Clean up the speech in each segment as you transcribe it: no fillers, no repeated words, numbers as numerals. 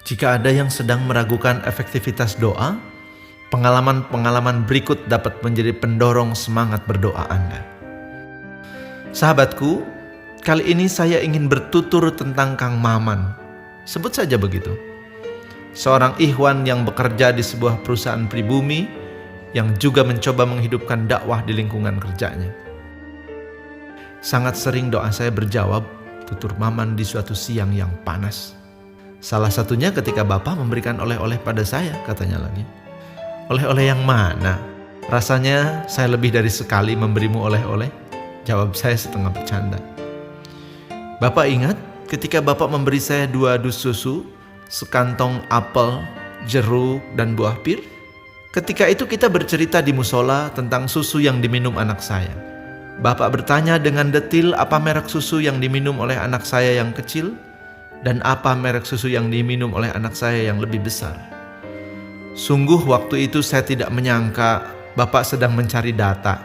Jika ada yang sedang meragukan efektivitas doa, pengalaman-pengalaman berikut dapat menjadi pendorong semangat berdoa Anda. Sahabatku, kali ini saya ingin bertutur tentang Kang Maman. Sebut saja begitu. Seorang ikhwan yang bekerja di sebuah perusahaan pribumi yang juga mencoba menghidupkan dakwah di lingkungan kerjanya. Sangat sering doa saya berjawab, tutur Maman di suatu siang yang panas. Salah satunya ketika Bapak memberikan oleh-oleh pada saya, katanya lagi. Oleh-oleh yang mana? Rasanya saya lebih dari sekali memberimu oleh-oleh. Jawab saya setengah bercanda. Bapak ingat ketika Bapak memberi saya 2 dus susu, sekantong apel, jeruk, dan buah pir? Ketika itu kita bercerita di musola tentang susu yang diminum anak saya. Bapak bertanya dengan detil apa merek susu yang diminum oleh anak saya yang kecil dan apa merek susu yang diminum oleh anak saya yang lebih besar. Sungguh waktu itu saya tidak menyangka Bapak sedang mencari data.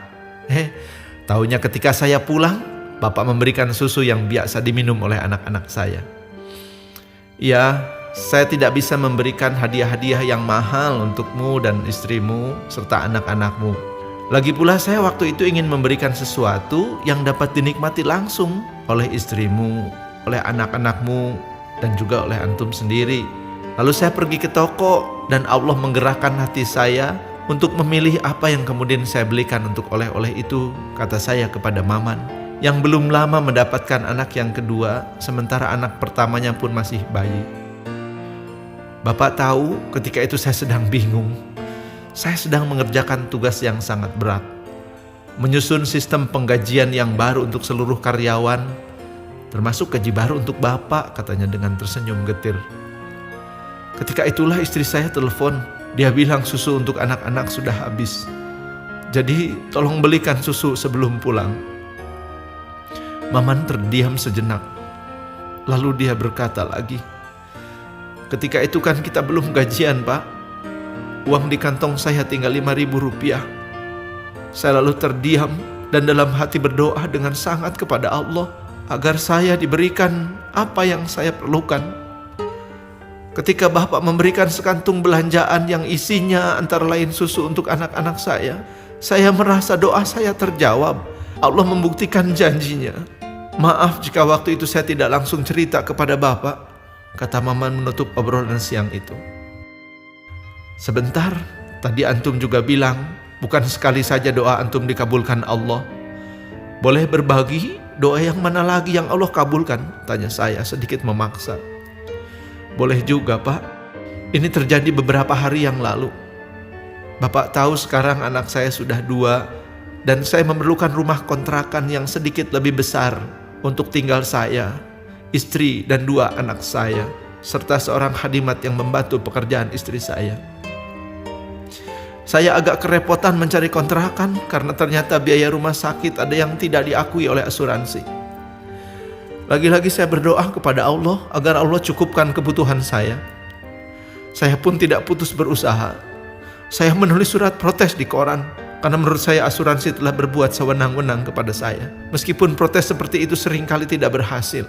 Taunya ketika saya pulang, Bapak memberikan susu yang biasa diminum oleh anak-anak saya. Ya, saya tidak bisa memberikan hadiah-hadiah yang mahal untukmu dan istrimu serta anak-anakmu. Lagi pula saya waktu itu ingin memberikan sesuatu yang dapat dinikmati langsung oleh istrimu, oleh anak-anakmu, dan juga oleh antum sendiri. Lalu saya pergi ke toko dan Allah menggerakkan hati saya untuk memilih apa yang kemudian saya belikan untuk oleh-oleh itu, kata saya kepada Maman yang belum lama mendapatkan anak yang kedua, sementara anak pertamanya pun masih bayi. Bapak tahu ketika itu saya sedang bingung. Saya sedang mengerjakan tugas yang sangat berat, menyusun sistem penggajian yang baru untuk seluruh karyawan, termasuk gaji baru untuk Bapak, katanya dengan tersenyum getir. Ketika itulah istri saya telepon. Dia bilang susu untuk anak-anak sudah habis. Jadi tolong belikan susu sebelum pulang. Maman terdiam sejenak. Lalu dia berkata lagi, ketika itu kan kita belum gajian, Pak. Uang di kantong saya tinggal 5.000 rupiah. Saya lalu terdiam dan dalam hati berdoa dengan sangat kepada Allah agar saya diberikan apa yang saya perlukan. Ketika Bapak memberikan sekantung belanjaan yang isinya antara lain susu untuk anak-anak saya merasa doa saya terjawab. Allah membuktikan janjinya. Maaf jika waktu itu saya tidak langsung cerita kepada Bapak, kata Maman menutup obrolan siang itu. Sebentar, tadi antum juga bilang, bukan sekali saja doa antum dikabulkan Allah. Boleh berbagi doa yang mana lagi yang Allah kabulkan? Tanya saya sedikit memaksa. Boleh juga, Pak. Ini terjadi beberapa hari yang lalu. Bapak tahu sekarang anak saya sudah 2 dan saya memerlukan rumah kontrakan yang sedikit lebih besar untuk tinggal saya, istri dan 2 anak saya, serta seorang khadimat yang membantu pekerjaan istri saya. Saya agak kerepotan mencari kontrakan karena ternyata biaya rumah sakit ada yang tidak diakui oleh asuransi. Lagi-lagi saya berdoa kepada Allah agar Allah cukupkan kebutuhan saya. Saya pun tidak putus berusaha. Saya menulis surat protes di koran karena menurut saya asuransi telah berbuat sewenang-wenang kepada saya. Meskipun protes seperti itu seringkali tidak berhasil.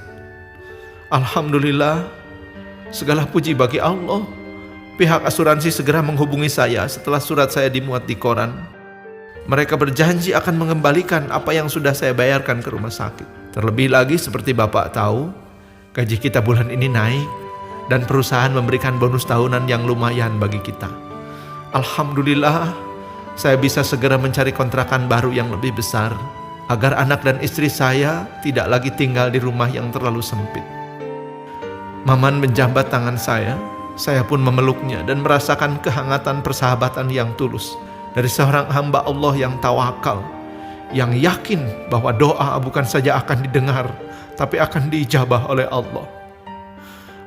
Alhamdulillah, segala puji bagi Allah. Pihak asuransi segera menghubungi saya setelah surat saya dimuat di koran. Mereka berjanji akan mengembalikan apa yang sudah saya bayarkan ke rumah sakit. Terlebih lagi seperti Bapak tahu, gaji kita bulan ini naik dan perusahaan memberikan bonus tahunan yang lumayan bagi kita. Alhamdulillah, saya bisa segera mencari kontrakan baru yang lebih besar agar anak dan istri saya tidak lagi tinggal di rumah yang terlalu sempit. Maman menjambat tangan saya pun memeluknya dan merasakan kehangatan persahabatan yang tulus dari seorang hamba Allah yang tawakal, yang yakin bahwa doa bukan saja akan didengar, tapi akan diijabah oleh Allah.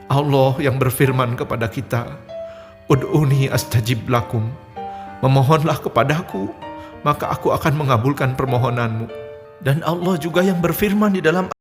Allah yang berfirman kepada kita, Ud'uni astajib lakum, memohonlah kepadaku, maka aku akan mengabulkan permohonanmu. Dan Allah juga yang berfirman di dalam